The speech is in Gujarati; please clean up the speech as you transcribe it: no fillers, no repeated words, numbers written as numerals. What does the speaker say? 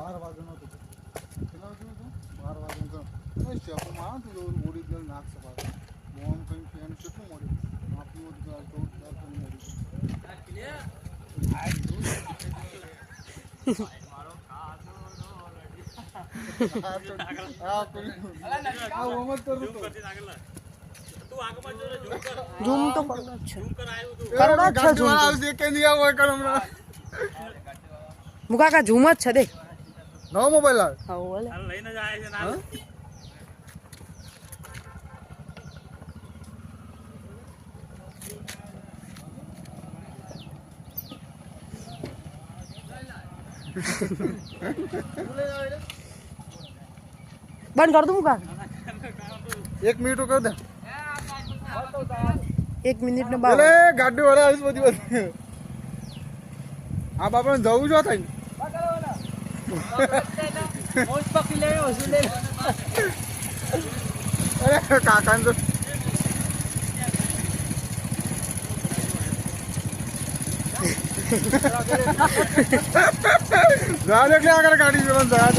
12 વાગ્યાનો હતો. કેટલા વાગ્યાનો હતો? 12 વાગ્યાનો. એ શેપો માં તું ઓરિજિનલ નાખ સપાટ. બોમ કઈ ફેન કેટલું મોડ્યું. આપણું તો 14 મોડ્યું. ઝૂમ તો કરવો જ છે. કરવો જ છે ઝૂમ. આવશે કે નહીં આવો કર હમણાં. મુકા કા ઝૂમ જ છે દે. નવો મોબાઈલ લાવ. હા ઓલે. લઈને જાય છે ના. બંધ કર દઉં મુકા. 1 મિનિટ કર દે. 1 મિનિટ ને એટલે 12. ગાડી વાળા આવી બધી આ બાપાને જવું જો થાય. અરે કાકાને તો રાજ એટલે આગળ ગાડી જવાનું રાજ